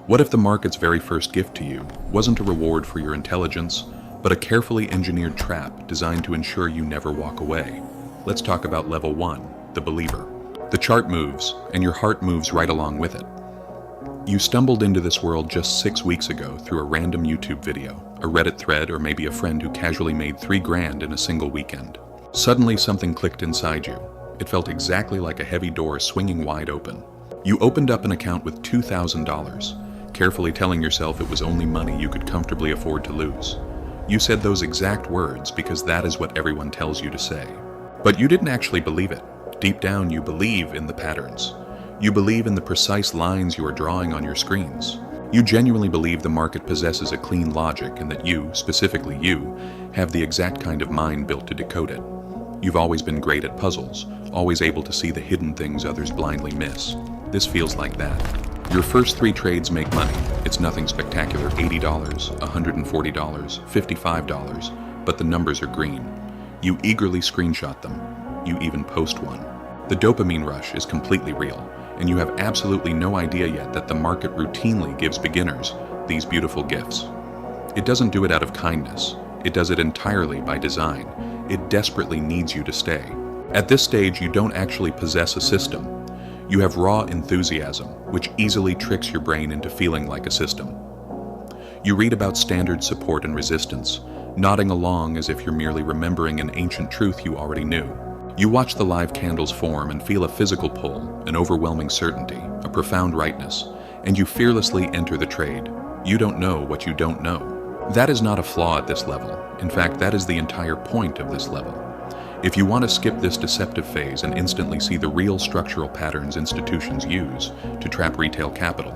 What if the market's very first gift to you wasn't a reward for your intelligence, but a carefully engineered trap designed to ensure you never walk away? Let's talk about level 1, the believer. The chart moves, and your heart moves right along with it. You stumbled into this world just 6 weeks ago through a random YouTube video, a Reddit thread, or maybe a friend who casually made $3,000 in a single weekend. Suddenly something clicked inside you. It felt exactly like a heavy door swinging wide open. You opened up an account with $2,000, carefully telling yourself it was only money you could comfortably afford to lose. You said those exact words because that is what everyone tells you to say. But you didn't actually believe it. Deep down, you believe in the patterns. You believe in the precise lines you are drawing on your screens. You genuinely believe the market possesses a clean logic and that you, specifically you, have the exact kind of mind built to decode it. You've always been great at puzzles, always able to see the hidden things others blindly miss. This feels like that. Your first 3 trades make money. It's nothing spectacular, $80, $140, $55, but the numbers are green. You eagerly screenshot them. You even post one. The dopamine rush is completely real, and you have absolutely no idea yet that the market routinely gives beginners these beautiful gifts. It doesn't do it out of kindness. It does it entirely by design. It desperately needs you to stay. At this stage, you don't actually possess a system. You have raw enthusiasm, which easily tricks your brain into feeling like a system. You read about standard support and resistance, nodding along as if you're merely remembering an ancient truth you already knew. You watch the live candles form and feel a physical pull, an overwhelming certainty, a profound rightness, and you fearlessly enter the trade. You don't know what you don't know. That is not a flaw at this level. In fact, that is the entire point of this level. If you want to skip this deceptive phase and instantly see the real structural patterns institutions use to trap retail capital,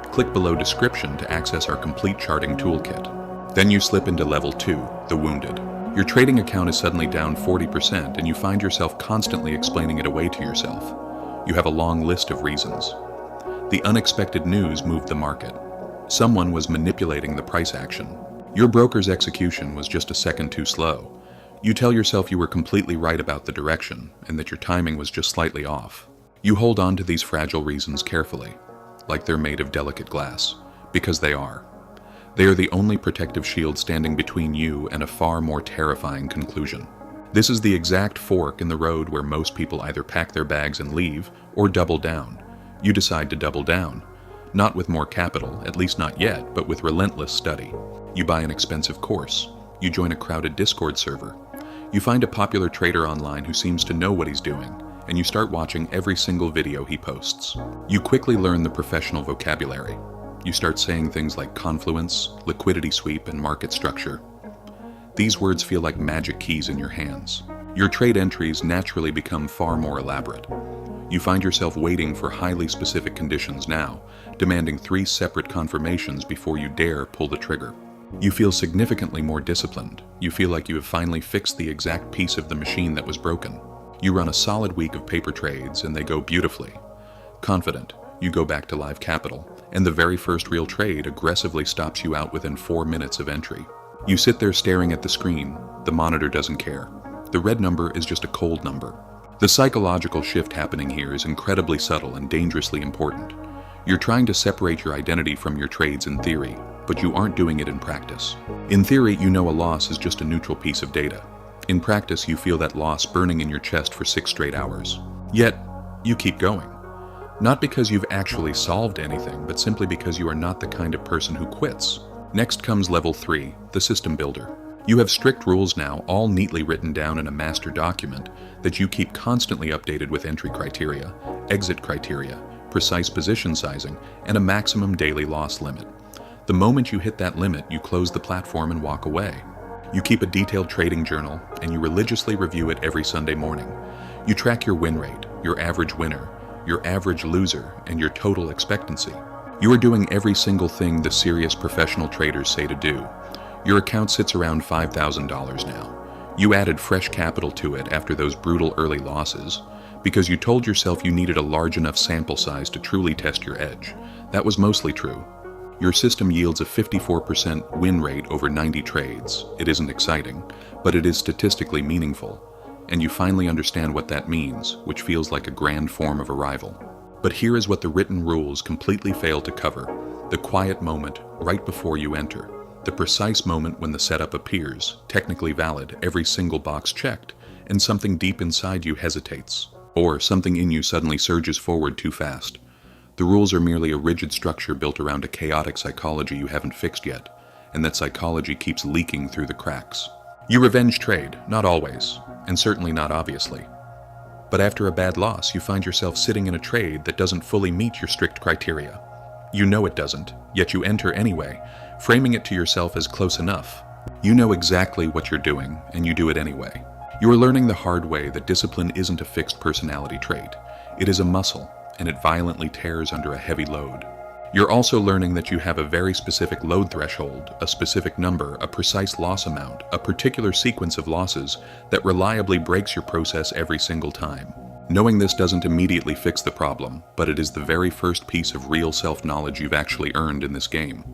click below description to access our complete charting toolkit. Then you slip into level 2, the wounded. Your trading account is suddenly down 40% and you find yourself constantly explaining it away to yourself. You have a long list of reasons. The unexpected news moved the market. Someone was manipulating the price action. Your broker's execution was just a second too slow. You tell yourself you were completely right about the direction and that your timing was just slightly off. You hold on to these fragile reasons carefully, like they're made of delicate glass, because they are. They are the only protective shield standing between you and a far more terrifying conclusion. This is the exact fork in the road where most people either pack their bags and leave or double down. You decide to double down. Not with more capital, at least not yet, but with relentless study. You buy an expensive course. You join a crowded Discord server. You find a popular trader online who seems to know what he's doing, and you start watching every single video he posts. You quickly learn the professional vocabulary. You start saying things like confluence, liquidity sweep, and market structure. These words feel like magic keys in your hands. Your trade entries naturally become far more elaborate. You find yourself waiting for highly specific conditions now, demanding 3 separate confirmations before you dare pull the trigger. You feel significantly more disciplined. You feel like you have finally fixed the exact piece of the machine that was broken. You run a solid week of paper trades and they go beautifully. Confident, you go back to live capital, and the very first real trade aggressively stops you out within 4 minutes of entry. You sit there staring at the screen. The monitor doesn't care. The red number is just a cold number. The psychological shift happening here is incredibly subtle and dangerously important. You're trying to separate your identity from your trades in theory, but you aren't doing it in practice. In theory, you know a loss is just a neutral piece of data. In practice, you feel that loss burning in your chest for 6 straight hours. Yet, you keep going. Not because you've actually solved anything, but simply because you are not the kind of person who quits. Next comes level 3, the system builder. You have strict rules now, all neatly written down in a master document that you keep constantly updated with entry criteria, exit criteria, precise position sizing, and a maximum daily loss limit. The moment you hit that limit, you close the platform and walk away. You keep a detailed trading journal, and you religiously review it every Sunday morning. You track your win rate, your average winner, your average loser, and your total expectancy. You are doing every single thing the serious professional traders say to do. Your account sits around $5,000 now. You added fresh capital to it after those brutal early losses, because you told yourself you needed a large enough sample size to truly test your edge. That was mostly true. Your system yields a 54% win rate over 90 trades. It isn't exciting, but it is statistically meaningful, and you finally understand what that means, which feels like a grand form of arrival. But here is what the written rules completely fail to cover: the quiet moment right before you enter, the precise moment when the setup appears, technically valid, every single box checked, and something deep inside you hesitates, or something in you suddenly surges forward too fast. The rules are merely a rigid structure built around a chaotic psychology you haven't fixed yet, and that psychology keeps leaking through the cracks. You revenge trade, not always, and certainly not obviously. But after a bad loss, you find yourself sitting in a trade that doesn't fully meet your strict criteria. You know it doesn't, yet you enter anyway, framing it to yourself as close enough. You know exactly what you're doing, and you do it anyway. You are learning the hard way that discipline isn't a fixed personality trait. It is a muscle, and it violently tears under a heavy load. You're also learning that you have a very specific load threshold, a specific number, a precise loss amount, a particular sequence of losses that reliably breaks your process every single time. Knowing this doesn't immediately fix the problem, but it is the very first piece of real self-knowledge you've actually earned in this game.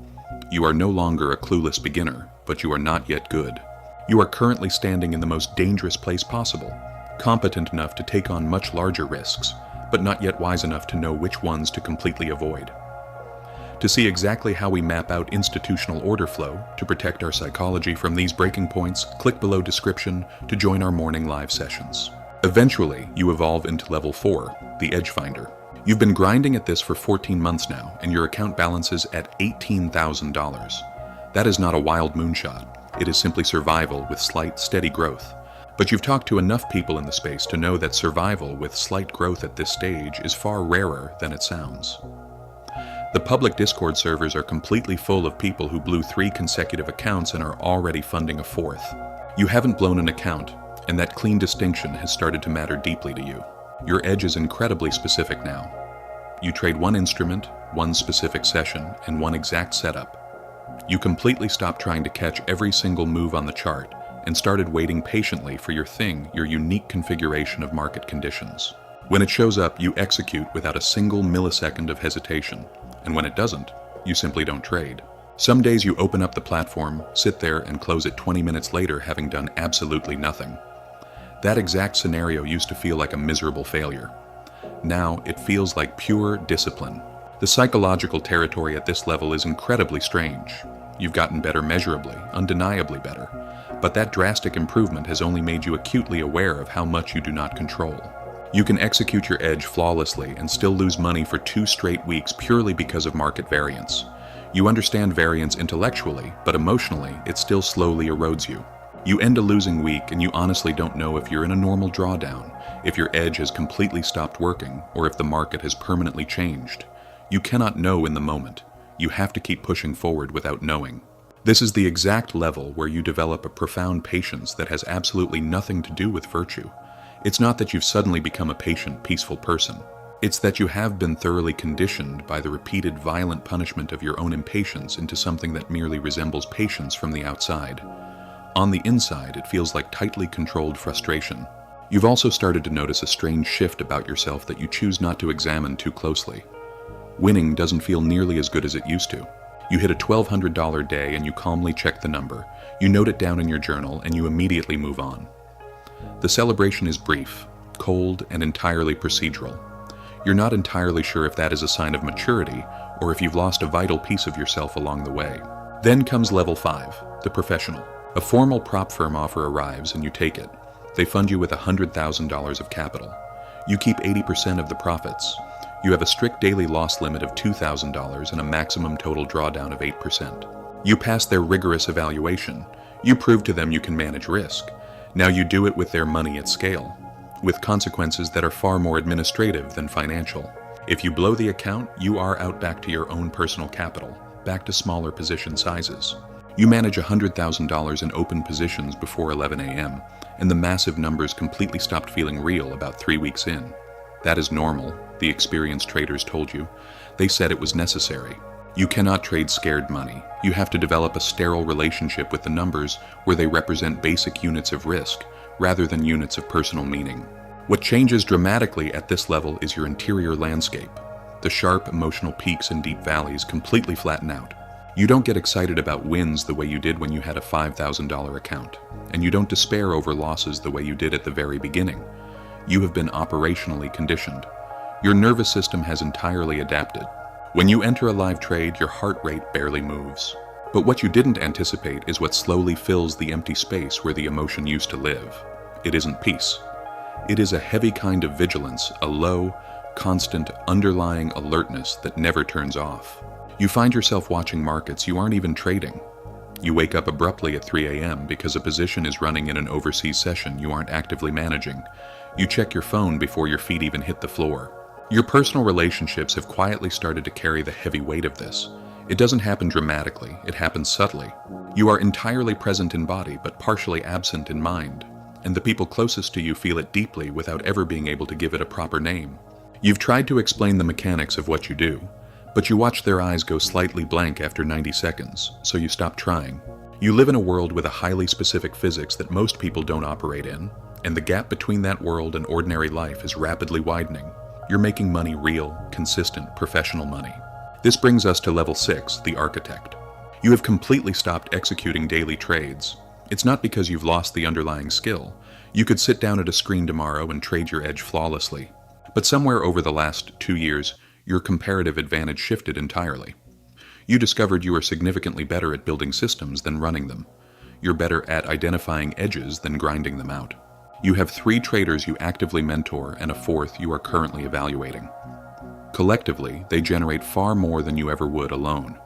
You are no longer a clueless beginner, but you are not yet good. You are currently standing in the most dangerous place possible, competent enough to take on much larger risks, but not yet wise enough to know which ones to completely avoid. To see exactly how we map out institutional order flow to protect our psychology from these breaking points, click below description to join our morning live sessions. Eventually, you evolve into level 4, the Edge Finder. You've been grinding at this for 14 months now, and your account balance is at $18,000. That is not a wild moonshot. It is simply survival with slight, steady growth. But you've talked to enough people in the space to know that survival with slight growth at this stage is far rarer than it sounds. The public Discord servers are completely full of people who blew 3 consecutive accounts and are already funding a 4th. You haven't blown an account, and that clean distinction has started to matter deeply to you. Your edge is incredibly specific now. You trade one instrument, one specific session, and one exact setup. You completely stopped trying to catch every single move on the chart and started waiting patiently for your thing, your unique configuration of market conditions. When it shows up, you execute without a single millisecond of hesitation, and when it doesn't, you simply don't trade. Some days you open up the platform, sit there, and close it 20 minutes later having done absolutely nothing. That exact scenario used to feel like a miserable failure. Now it feels like pure discipline. The psychological territory at this level is incredibly strange. You've gotten better measurably, undeniably better, but that drastic improvement has only made you acutely aware of how much you do not control. You can execute your edge flawlessly and still lose money for 2 straight weeks purely because of market variance. You understand variance intellectually, but emotionally, it still slowly erodes you. You end a losing week and you honestly don't know if you're in a normal drawdown, if your edge has completely stopped working, or if the market has permanently changed. You cannot know in the moment. You have to keep pushing forward without knowing. This is the exact level where you develop a profound patience that has absolutely nothing to do with virtue. It's not that you've suddenly become a patient, peaceful person. It's that you have been thoroughly conditioned by the repeated violent punishment of your own impatience into something that merely resembles patience from the outside. On the inside, it feels like tightly controlled frustration. You've also started to notice a strange shift about yourself that you choose not to examine too closely. Winning doesn't feel nearly as good as it used to. You hit a $1,200 day and you calmly check the number. You note it down in your journal and you immediately move on. The celebration is brief, cold, and entirely procedural. You're not entirely sure if that is a sign of maturity or if you've lost a vital piece of yourself along the way. Then comes level 5, the professional. A formal prop firm offer arrives and you take it. They fund you with $100,000 of capital. You keep 80% of the profits. You have a strict daily loss limit of $2,000 and a maximum total drawdown of 8%. You pass their rigorous evaluation. You prove to them you can manage risk. Now you do it with their money at scale, with consequences that are far more administrative than financial. If you blow the account, you are out back to your own personal capital, back to smaller position sizes. You manage $100,000 in open positions before 11 a.m., and the massive numbers completely stopped feeling real about 3 weeks in. That is normal, the experienced traders told you. They said it was necessary. You cannot trade scared money. You have to develop a sterile relationship with the numbers where they represent basic units of risk, rather than units of personal meaning. What changes dramatically at this level is your interior landscape. The sharp emotional peaks and deep valleys completely flatten out. You don't get excited about wins the way you did when you had a $5,000 account, and you don't despair over losses the way you did at the very beginning. You have been operationally conditioned. Your nervous system has entirely adapted. When you enter a live trade, your heart rate barely moves. But what you didn't anticipate is what slowly fills the empty space where the emotion used to live. It isn't peace. It is a heavy kind of vigilance, a low, constant, underlying alertness that never turns off. You find yourself watching markets you aren't even trading. You wake up abruptly at 3 a.m. because a position is running in an overseas session you aren't actively managing. You check your phone before your feet even hit the floor. Your personal relationships have quietly started to carry the heavy weight of this. It doesn't happen dramatically, it happens subtly. You are entirely present in body, but partially absent in mind. And the people closest to you feel it deeply without ever being able to give it a proper name. You've tried to explain the mechanics of what you do, but you watch their eyes go slightly blank after 90 seconds, so you stop trying. You live in a world with a highly specific physics that most people don't operate in, and the gap between that world and ordinary life is rapidly widening. You're making money real, consistent, professional money. This brings us to level 6, the architect. You have completely stopped executing daily trades. It's not because you've lost the underlying skill. You could sit down at a screen tomorrow and trade your edge flawlessly. But somewhere over the last 2 years, your comparative advantage shifted entirely. You discovered you are significantly better at building systems than running them. You're better at identifying edges than grinding them out. You have 3 traders you actively mentor and a 4th you are currently evaluating. Collectively, they generate far more than you ever would alone.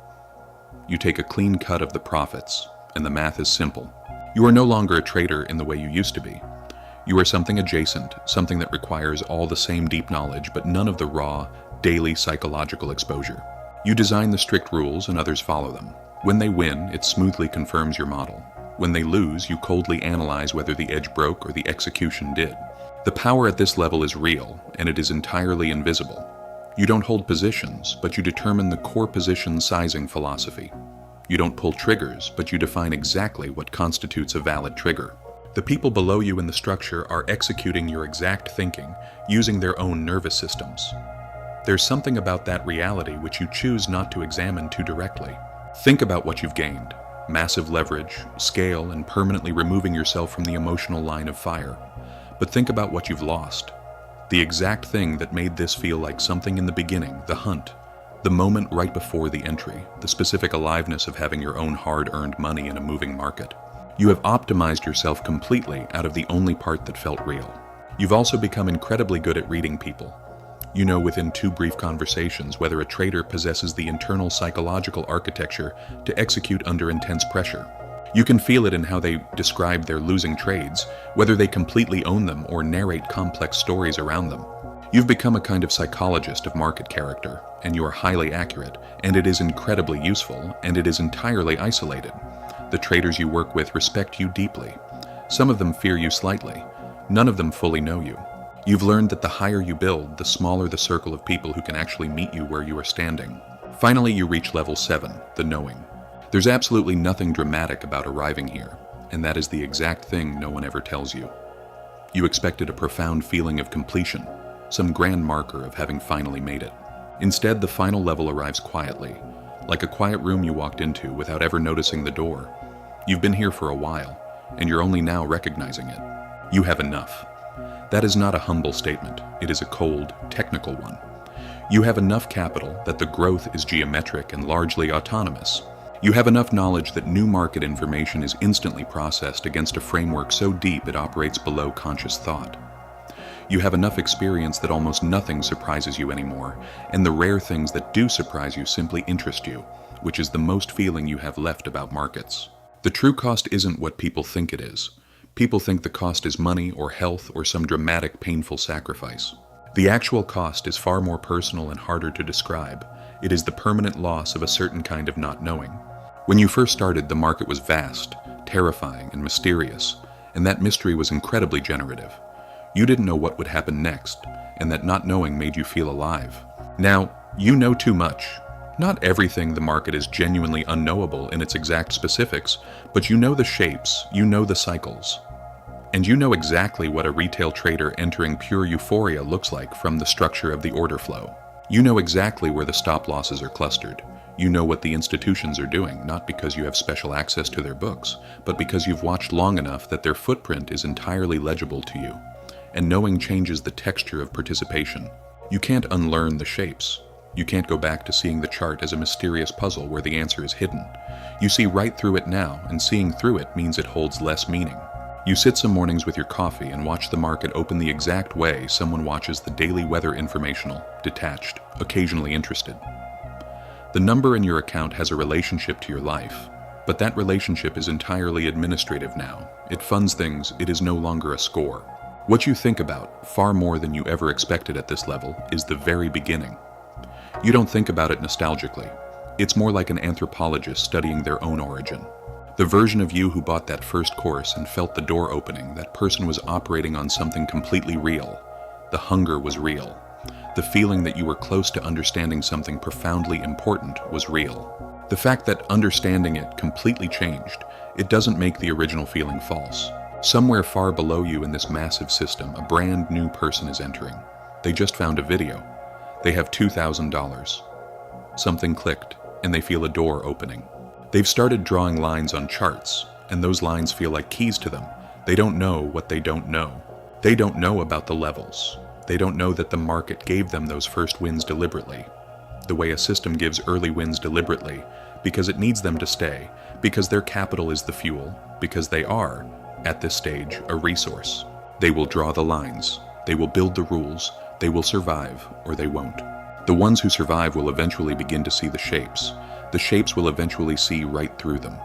You take a clean cut of the profits, and the math is simple. You are no longer a trader in the way you used to be. You are something adjacent, something that requires all the same deep knowledge, but none of the raw, daily psychological exposure. You design the strict rules and others follow them. When they win, it smoothly confirms your model. When they lose, you coldly analyze whether the edge broke or the execution did. The power at this level is real, and it is entirely invisible. You don't hold positions, but you determine the core position sizing philosophy. You don't pull triggers, but you define exactly what constitutes a valid trigger. The people below you in the structure are executing your exact thinking, using their own nervous systems. There's something about that reality which you choose not to examine too directly. Think about what you've gained. Massive leverage, scale, and permanently removing yourself from the emotional line of fire. But think about what you've lost. The exact thing that made this feel like something in the beginning, the hunt, the moment right before the entry, the specific aliveness of having your own hard-earned money in a moving market. You have optimized yourself completely out of the only part that felt real. You've also become incredibly good at reading people. You know within 2 brief conversations whether a trader possesses the internal psychological architecture to execute under intense pressure. You can feel it in how they describe their losing trades, whether they completely own them or narrate complex stories around them. You've become a kind of psychologist of market character, and you are highly accurate, and it is incredibly useful, and it is entirely isolated. The traders you work with respect you deeply. Some of them fear you slightly. None of them fully know you. You've learned that the higher you build, the smaller the circle of people who can actually meet you where you are standing. Finally, you reach level 7, the knowing. There's absolutely nothing dramatic about arriving here, and that is the exact thing no one ever tells you. You expected a profound feeling of completion, some grand marker of having finally made it. Instead, the final level arrives quietly, like a quiet room you walked into without ever noticing the door. You've been here for a while, and you're only now recognizing it. You have enough. That is not a humble statement, it is a cold, technical one. You have enough capital that the growth is geometric and largely autonomous. You have enough knowledge that new market information is instantly processed against a framework so deep it operates below conscious thought. You have enough experience that almost nothing surprises you anymore, and the rare things that do surprise you simply interest you, which is the most feeling you have left about markets. The true cost isn't what people think it is. People think the cost is money or health or some dramatic, painful sacrifice. The actual cost is far more personal and harder to describe. It is the permanent loss of a certain kind of not knowing. When you first started, the market was vast, terrifying, and mysterious, and that mystery was incredibly generative. You didn't know what would happen next, and that not knowing made you feel alive. Now, you know too much. Not everything the market is genuinely unknowable in its exact specifics, but you know the shapes, you know the cycles. And you know exactly what a retail trader entering pure euphoria looks like from the structure of the order flow. You know exactly where the stop losses are clustered. You know what the institutions are doing, not because you have special access to their books, but because you've watched long enough that their footprint is entirely legible to you. And knowing changes the texture of participation. You can't unlearn the shapes. You can't go back to seeing the chart as a mysterious puzzle where the answer is hidden. You see right through it now, and seeing through it means it holds less meaning. You sit some mornings with your coffee and watch the market open the exact way someone watches the daily weather informational, detached, occasionally interested. The number in your account has a relationship to your life, but that relationship is entirely administrative now. It funds things, it is no longer a score. What you think about, far more than you ever expected at this level, is the very beginning. You don't think about it nostalgically. It's more like an anthropologist studying their own origin. The version of you who bought that first course and felt the door opening, that person was operating on something completely real. The hunger was real. The feeling that you were close to understanding something profoundly important was real. The fact that understanding it completely changed, it doesn't make the original feeling false. Somewhere far below you in this massive system, a brand new person is entering. They just found a video. They have $2,000. Something clicked, and they feel a door opening. They've started drawing lines on charts, and those lines feel like keys to them. They don't know what they don't know. They don't know about the levels. They don't know that the market gave them those first wins deliberately. The way a system gives early wins deliberately, because it needs them to stay, because their capital is the fuel, because they are, at this stage, a resource. They will draw the lines. They will build the rules. They will survive, or they won't. The ones who survive will eventually begin to see the shapes. The shapes will eventually see right through them.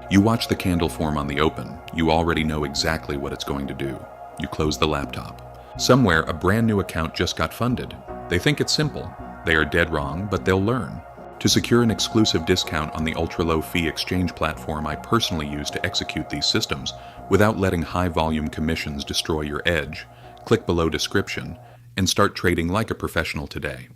You watch the candle form on the open. You already know exactly what it's going to do. You close the laptop. Somewhere, a brand new account just got funded. They think it's simple. They are dead wrong, but they'll learn. To secure an exclusive discount on the ultra-low fee exchange platform I personally use to execute these systems, without letting high-volume commissions destroy your edge, click below description and start trading like a professional today.